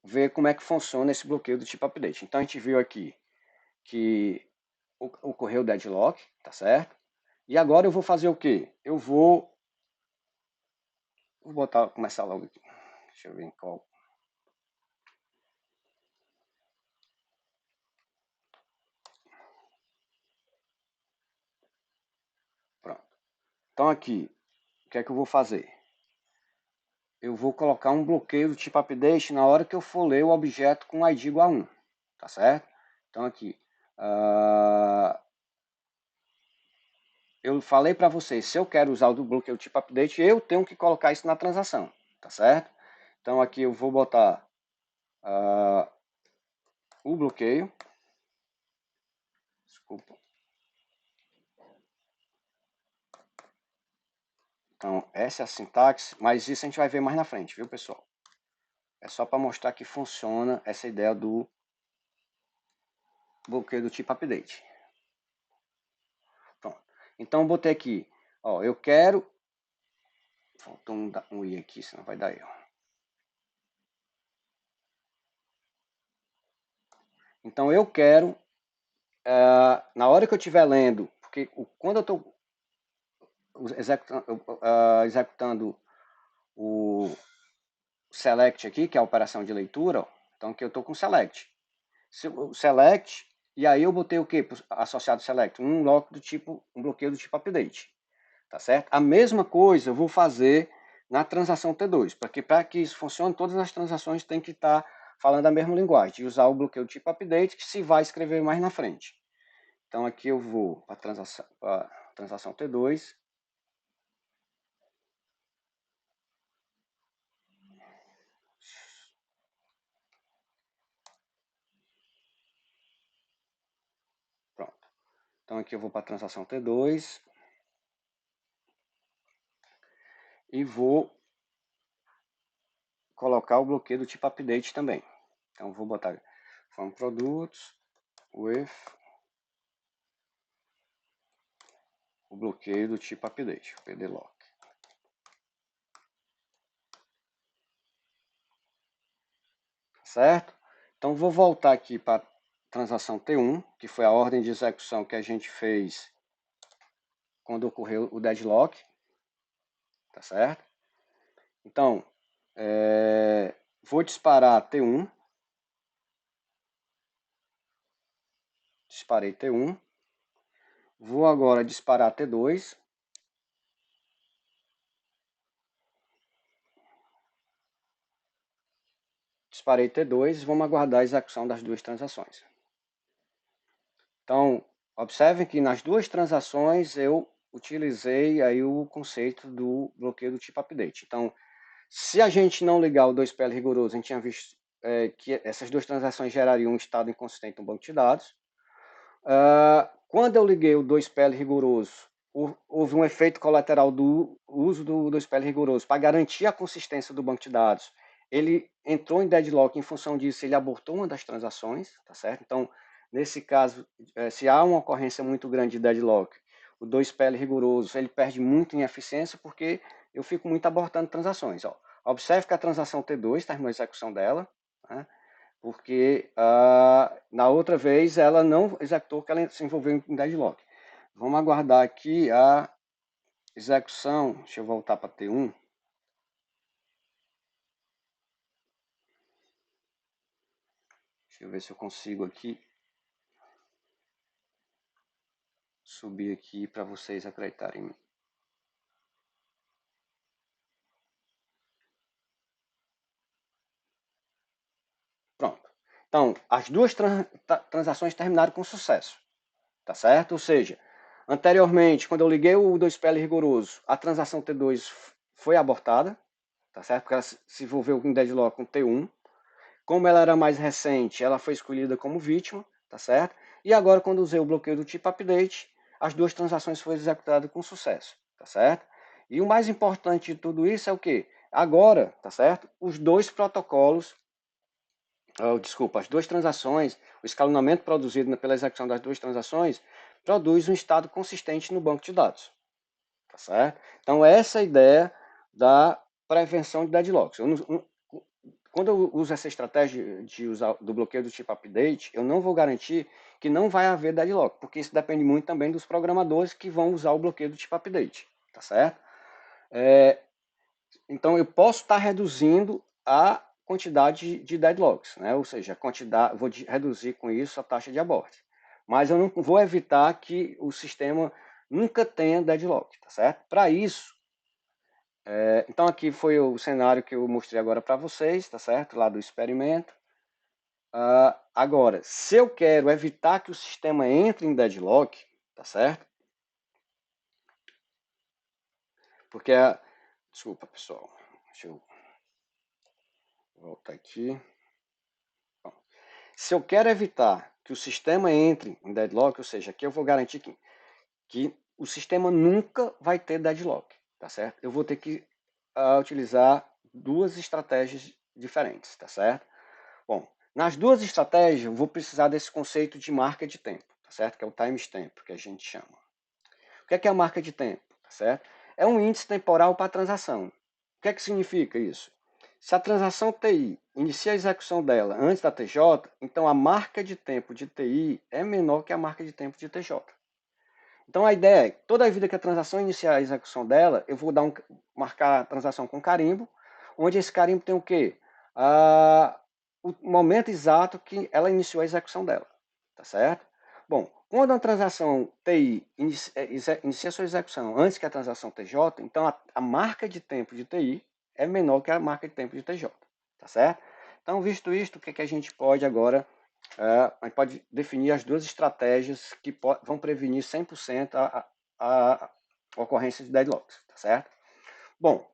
ver como é que funciona esse bloqueio do tipo update. Então a gente viu aqui que ocorreu o deadlock, tá certo? E agora eu vou fazer o quê? Eu vou começar logo aqui. Deixa eu ver em qual. Pronto. Então aqui, o que é que eu vou fazer? Eu vou colocar um bloqueio do tipo update na hora que eu for ler o objeto com ID igual a 1, tá certo? Então aqui, eu falei para vocês, se eu quero usar o bloqueio do tipo update, eu tenho que colocar isso na transação, tá certo? Então aqui eu vou botar o bloqueio, desculpa. Então essa é a sintaxe, mas isso a gente vai ver mais na frente, viu pessoal? É só para mostrar que funciona essa ideia do bloqueio do tipo update. Pronto. Então eu botei aqui, ó, eu quero. Faltou um i aqui, senão vai dar erro. Então eu quero, na hora que eu estiver lendo, porque quando eu estou executando o select aqui, que é a operação de leitura, então aqui eu estou com select. Select, e aí eu botei o que associado select? Um bloqueio do tipo update, tá certo? A mesma coisa eu vou fazer na transação T2, porque para que isso funcione, todas as transações têm que estar falando a mesma linguagem, de usar o bloqueio do tipo update, que se vai escrever mais na frente. Então aqui eu vou para a transação T2, pronto. Então aqui eu vou para a transação T2 e vou colocar o bloqueio do tipo update também. Então vou botar from products with o bloqueio do tipo update, o pdlock. Certo? Então vou voltar aqui para a transação T1, que foi a ordem de execução que a gente fez quando ocorreu o deadlock, tá certo? Então, vou disparar T1, disparei T1, vou agora disparar T2, disparei T2 e vamos aguardar a execução das duas transações. Então, observem que nas duas transações eu utilizei aí o conceito do bloqueio do tipo update. Então, se a gente não ligar o 2PL rigoroso, a gente tinha visto que essas duas transações gerariam um estado inconsistente no banco de dados. Quando eu liguei o 2PL rigoroso, houve um efeito colateral do uso do 2PL rigoroso para garantir a consistência do banco de dados. Ele entrou em deadlock, em função disso, ele abortou uma das transações, tá certo? Então, nesse caso, se há uma ocorrência muito grande de deadlock, o 2PL rigoroso, ele perde muito em eficiência porque eu fico muito abortando transações. Ó. Observe que a transação T2 terminou a execução dela, né? Porque na outra vez ela não executou, porque ela se envolveu em deadlock. Vamos aguardar aqui a execução. Deixa eu voltar para T1. Deixa eu ver se eu consigo aqui subir aqui para vocês acreditarem em mim. Pronto. Então, as duas transações terminaram com sucesso, tá certo? Ou seja, anteriormente, quando eu liguei o 2PL rigoroso, a transação T2 foi abortada, tá certo? Porque ela se envolveu em deadlock com T1. Como ela era mais recente, ela foi escolhida como vítima, tá certo? E agora, quando usei o bloqueio do tipo update, as duas transações foram executadas com sucesso, tá certo? E o mais importante de tudo isso é o quê? Agora, tá certo? Os dois protocolos, as duas transações, o escalonamento produzido pela execução das duas transações, produz um estado consistente no banco de dados, tá certo? Então, essa é a ideia da prevenção de deadlocks. Quando eu uso essa estratégia de usar do bloqueio do tipo update, eu não vou garantir que não vai haver deadlock, porque isso depende muito também dos programadores que vão usar o bloqueio do tipo update, tá certo? Então eu posso estar reduzindo a quantidade de deadlocks, né? Ou seja, vou reduzir com isso a taxa de abort. Mas eu não vou evitar que o sistema nunca tenha deadlock, tá certo? Para isso, então aqui foi o cenário que eu mostrei agora para vocês, tá certo? Lá do experimento. Agora, se eu quero evitar que o sistema entre em deadlock, tá certo? Porque desculpa, pessoal. Deixa eu voltar aqui. Bom, se eu quero evitar que o sistema entre em deadlock, ou seja, aqui eu vou garantir que o sistema nunca vai ter deadlock, tá certo? Eu vou ter que utilizar duas estratégias diferentes, tá certo? Bom, nas duas estratégias eu vou precisar desse conceito de marca de tempo, tá certo? Que é o timestamp, que a gente chama. O que é a marca de tempo, tá certo? É um índice temporal para a transação. O que significa isso? Se a transação TI inicia a execução dela antes da TJ, então a marca de tempo de TI é menor que a marca de tempo de TJ. Então a ideia é que toda a vida que a transação iniciar a execução dela, eu vou marcar a transação com carimbo, onde esse carimbo tem o quê? O momento exato que ela iniciou a execução dela, tá certo? Bom, quando a transação TI inicia sua execução antes que a transação TJ, então a marca de tempo de TI é menor que a marca de tempo de TJ, tá certo? Então, visto isto, o que a gente pode agora a gente pode definir as duas estratégias que vão prevenir 100% a ocorrência de deadlocks, tá certo? Bom,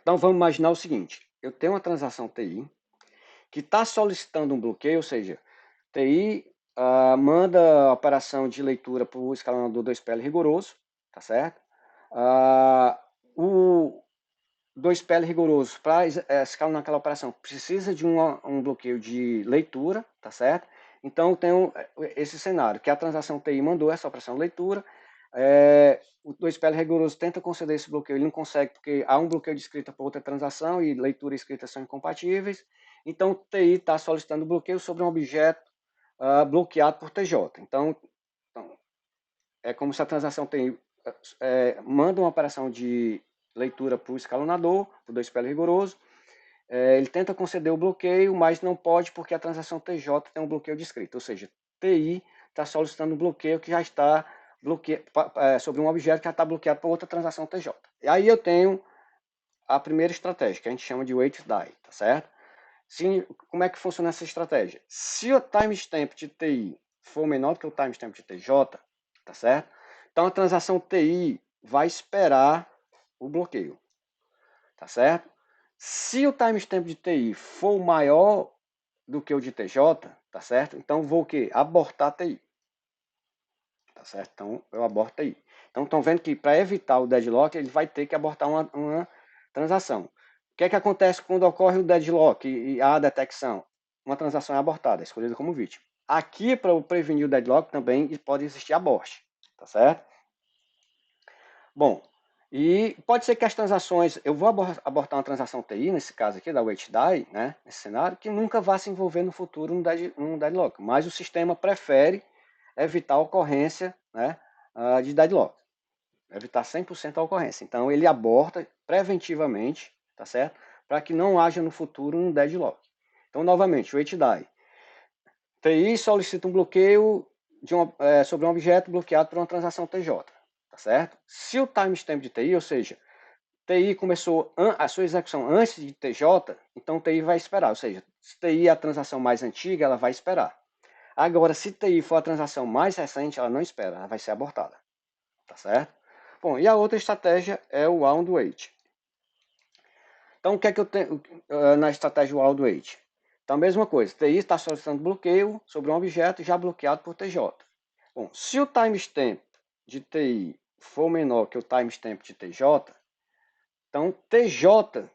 então vamos imaginar o seguinte, eu tenho uma transação TI que está solicitando um bloqueio, ou seja, TI manda a operação de leitura para o escalonador 2PL rigoroso, tá certo? O 2PL rigoroso, para escalonar aquela operação, precisa de um bloqueio de leitura, tá certo? Então, eu tenho esse cenário, que a transação TI mandou essa operação de leitura, o 2PL rigoroso tenta conceder esse bloqueio, ele não consegue porque há um bloqueio de escrita para outra transação e leitura e escrita são incompatíveis, então o TI está solicitando bloqueio sobre um objeto bloqueado por TJ. Então, é como se a transação TI manda uma operação de leitura para o escalonador, para o 2PL rigoroso, ele tenta conceder o bloqueio, mas não pode porque a transação TJ tem um bloqueio de escrita, ou seja, TI está solicitando um bloqueio que já está sobre um objeto que já está bloqueado por outra transação TJ. E aí eu tenho a primeira estratégia, que a gente chama de wait die, tá certo? Como é que funciona essa estratégia? Se o timestamp de TI for menor do que o timestamp de TJ, tá certo? Então a transação TI vai esperar o bloqueio, tá certo? Se o timestamp de TI for maior do que o de TJ, tá certo? Então vou o quê? Abortar a TI. Tá certo? Então eu aborto TI. Então estão vendo que para evitar o deadlock, ele vai ter que abortar uma transação. O que acontece quando ocorre o deadlock e a detecção? Uma transação é abortada, é escolhida como vítima. Aqui, para prevenir o deadlock, também pode existir abort, tá certo? Bom, e pode ser que as transações, eu vou abortar uma transação TI, nesse caso aqui, da wait die, né, nesse cenário, que nunca vá se envolver no futuro num deadlock, mas o sistema prefere evitar a ocorrência, né, de deadlock, evitar 100% a ocorrência. Então ele aborta preventivamente, tá certo? Para que não haja no futuro um deadlock. Então, novamente, wait die. TI solicita um bloqueio sobre um objeto bloqueado por uma transação TJ, tá certo? Se o timestamp de TI, ou seja, TI começou a sua execução antes de TJ, então TI vai esperar, ou seja, se TI é a transação mais antiga, ela vai esperar. Agora, se TI for a transação mais recente, ela não espera, ela vai ser abortada, tá certo? Bom, e a outra estratégia é o wound wait. Então, o que é que eu tenho na estratégia wound wait? Então, a mesma coisa, TI está solicitando bloqueio sobre um objeto já bloqueado por TJ. Bom, se o timestamp de TI for menor que o timestamp de TJ, então TJ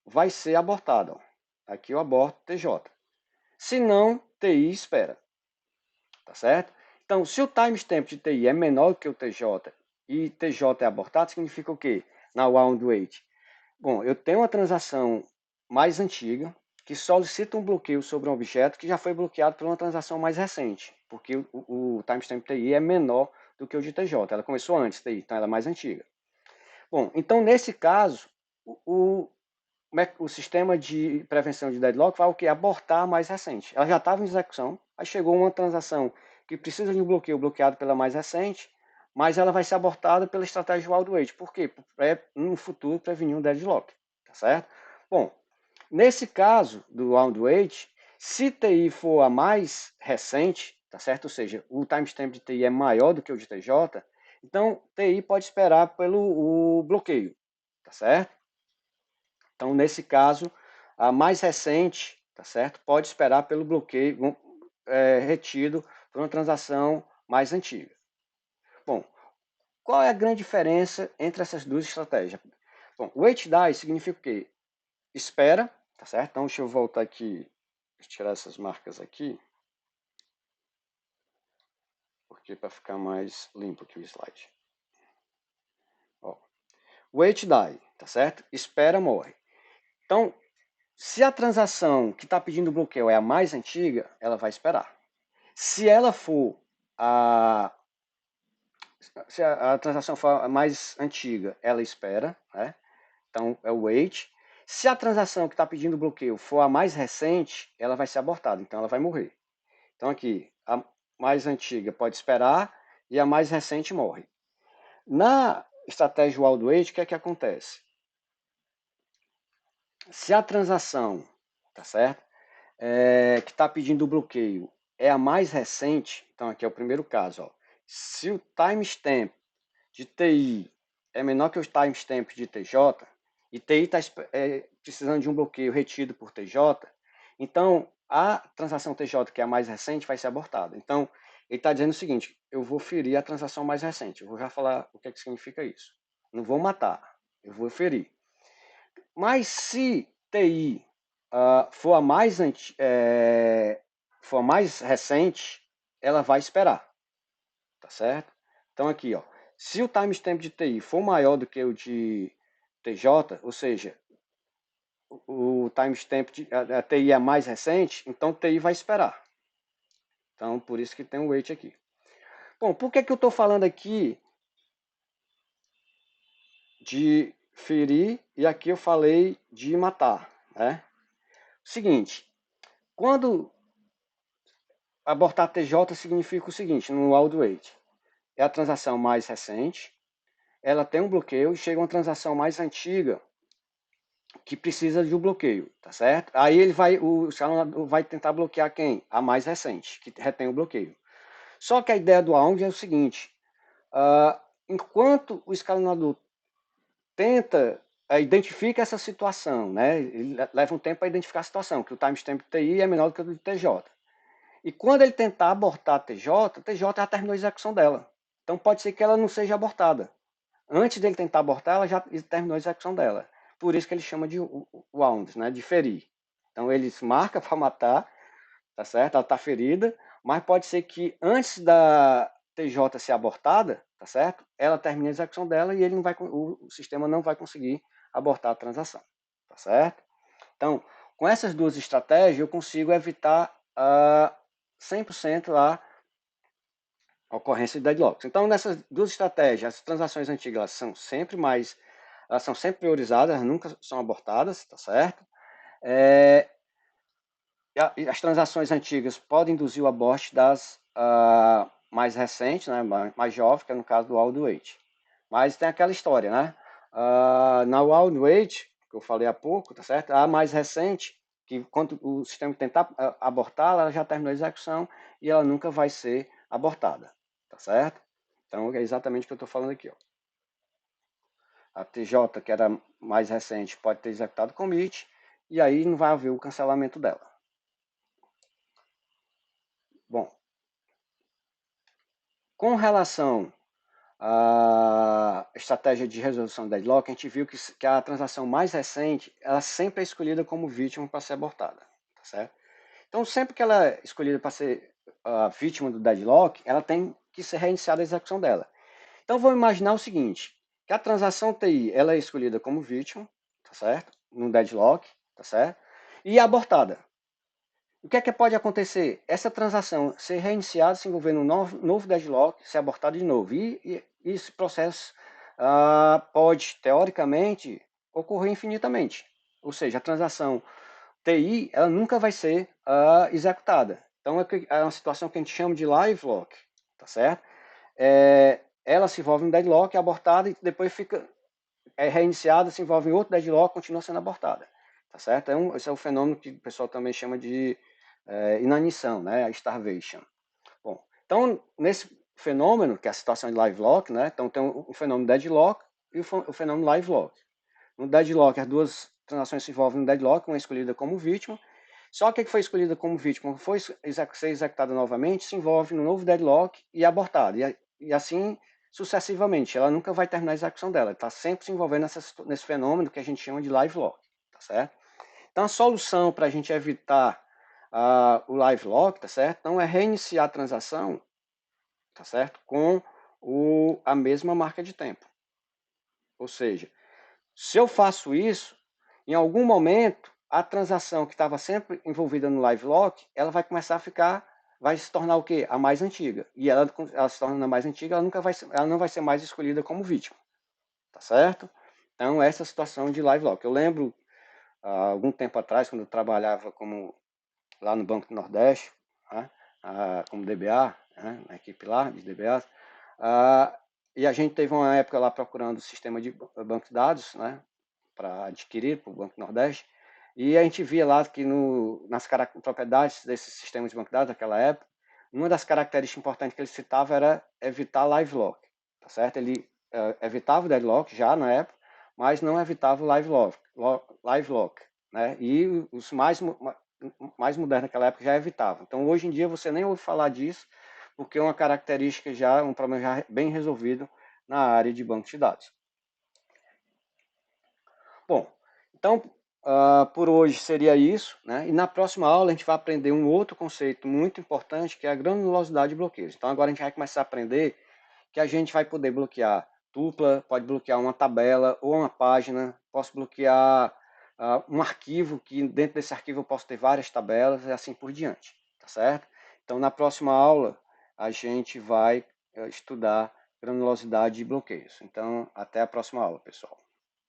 vai ser abortado. Aqui eu aborto TJ. Se não, TI espera. Tá certo? Então, se o timestamp de TI é menor que o TJ e TJ é abortado, significa o quê? Na wound wait. Bom, eu tenho uma transação mais antiga que solicita um bloqueio sobre um objeto que já foi bloqueado por uma transação mais recente, porque o timestamp TI é menor do que o de TJ. Ela começou antes TI, então ela é mais antiga. Bom, então nesse caso, o sistema de prevenção de deadlock vai o quê? Abortar a mais recente. Ela já estava em execução, aí chegou uma transação que precisa de um bloqueio bloqueado pela mais recente, mas ela vai ser abortada pela estratégia wild wait. Por quê? Para no futuro prevenir um deadlock, tá certo? Bom, nesse caso do wild wait, se TI for a mais recente, tá certo? Ou seja, o timestamp de TI é maior do que o de TJ, então TI pode esperar pelo bloqueio, tá certo? Então, nesse caso, a mais recente, tá certo? Pode esperar pelo bloqueio retido por uma transação mais antiga. Bom, qual é a grande diferença entre essas duas estratégias? Bom, wait die significa o quê? Espera, tá certo? Então, deixa eu voltar aqui, tirar essas marcas aqui, porque para ficar mais limpo aqui o slide. Ó, wait die, tá certo? Espera, morre. Então, se a transação que está pedindo bloqueio é a mais antiga, ela vai esperar. Se ela for se a transação for a mais antiga, ela espera, né? Então é o wait. Se a transação que está pedindo bloqueio for a mais recente, ela vai ser abortada, então ela vai morrer. Então aqui, a mais antiga pode esperar e a mais recente morre. Na estratégia wild wait, o que é que acontece? Se a transação, tá certo? Que está pedindo o bloqueio é a mais recente, então aqui é o primeiro caso, ó. Se o timestamp de TI é menor que o timestamp de TJ, e TI está precisando de um bloqueio retido por TJ, então a transação TJ, que é a mais recente, vai ser abortada. Então, ele está dizendo o seguinte, eu vou ferir a transação mais recente, eu vou já falar o que, que significa isso. Não vou matar, eu vou ferir. Mas se TI for a mais recente, ela vai esperar, tá certo? Então aqui, ó, se o timestamp de TI for maior do que o de TJ, ou seja, o timestamp de a TI é mais recente, então TI vai esperar. Então por isso que tem um wait aqui. Bom, por que eu estou falando aqui de ferir e aqui eu falei de matar, né? Seguinte, quando abortar TJ significa o seguinte, no wild wait, é a transação mais recente, ela tem um bloqueio e chega uma transação mais antiga que precisa de um bloqueio, tá certo? Aí o escalonador vai tentar bloquear quem? A mais recente, que retém o bloqueio. Só que a ideia do AUND é o seguinte, enquanto o escalonador tenta, identifica essa situação, né? Ele leva um tempo para identificar a situação, que o timestamp do TI é menor do que o do TJ. E quando ele tentar abortar a TJ já terminou a execução dela. Então pode ser que ela não seja abortada. Antes dele tentar abortar, ela já terminou a execução dela. Por isso que ele chama de wound, né? De ferir. Então ele marca para matar, tá certo? Ela está ferida, mas pode ser que antes da TJ ser abortada, tá certo? Ela termine a execução dela e ele não vai, o sistema não vai conseguir abortar a transação, tá certo? Então, com essas duas estratégias, eu consigo evitar 100% a ocorrência de deadlocks. Então, nessas duas estratégias, as transações antigas elas são sempre priorizadas, elas nunca são abortadas, tá certo? As transações antigas podem induzir o aborto das mais recentes, né, mais jovens, que é no caso do wild wait. Mas tem aquela história, né? Na wild wait, que eu falei há pouco, tá certo? A mais recente, que quando o sistema tentar abortá-la, ela já terminou a execução e ela nunca vai ser abortada, tá certo? Então é exatamente o que eu estou falando aqui, ó. A TJ, que era mais recente, pode ter executado commit e aí não vai haver o cancelamento dela. Bom, com relação à estratégia de resolução de deadlock, a gente viu que a transação mais recente, ela sempre é escolhida como vítima para ser abortada, tá certo? Então, sempre que ela é escolhida para ser a vítima do deadlock, ela tem que ser reiniciada a execução dela. Então, vamos imaginar o seguinte, que a transação TI, ela é escolhida como vítima, tá certo? No deadlock, tá certo? E abortada. O que é que pode acontecer? Essa transação ser reiniciada, se envolver num novo deadlock, ser abortada de novo. E esse processo pode, teoricamente, ocorrer infinitamente. Ou seja, a transação TI ela nunca vai ser executada. Então é uma situação que a gente chama de live lock, tá certo? Ela se envolve em deadlock, é abortada e depois fica reiniciada, se envolve em outro deadlock, continua sendo abortada, tá certo? Esse é um fenômeno que o pessoal também chama de inanição, né? A starvation. Bom, então nesse fenômeno, que é a situação de live lock, né? Então tem o fenômeno deadlock e o fenômeno live lock. No deadlock, as duas transações se envolvem no deadlock, uma é escolhida como vítima, só que a que foi escolhida como vítima, foi ser executada novamente, se envolve no novo deadlock e é abortada. E assim sucessivamente. Ela nunca vai terminar a execução dela. Está sempre se envolvendo nesse fenômeno que a gente chama de live lock. Tá certo? Então a solução para a gente evitar o live lock, tá certo? Então é reiniciar a transação, tá certo? Com a mesma marca de tempo. Ou seja, se eu faço isso, em algum momento, a transação que estava sempre envolvida no live lock, ela vai começar a ficar, vai se tornar o quê? A mais antiga. E ela se torna a mais antiga, ela não vai ser mais escolhida como vítima. Tá certo? Então, essa é a situação de live lock. Eu lembro, há algum tempo atrás, quando eu trabalhava lá no Banco do Nordeste, né, como DBA, né, na equipe lá de DBA, e a gente teve uma época lá procurando o sistema de banco de dados, né, para adquirir para o Banco Nordeste, e a gente via lá que nas propriedades desses sistemas de banco de dados daquela época, uma das características importantes que ele citava era evitar live lock, tá certo? Ele evitava o deadlock já na época, mas não evitava o live lock, né? E os mais modernos naquela época já evitavam. Então hoje em dia você nem ouve falar disso, porque é uma característica já, um problema já bem resolvido na área de banco de dados. Bom, então por hoje seria isso, né? E na próxima aula a gente vai aprender um outro conceito muito importante que é a granulosidade de bloqueios. Então agora a gente vai começar a aprender que a gente vai poder bloquear tupla, pode bloquear uma tabela ou uma página, posso bloquear um arquivo, que dentro desse arquivo eu posso ter várias tabelas e assim por diante, tá certo? Então na próxima aula a gente vai estudar granulosidade de bloqueios. Então até a próxima aula, pessoal.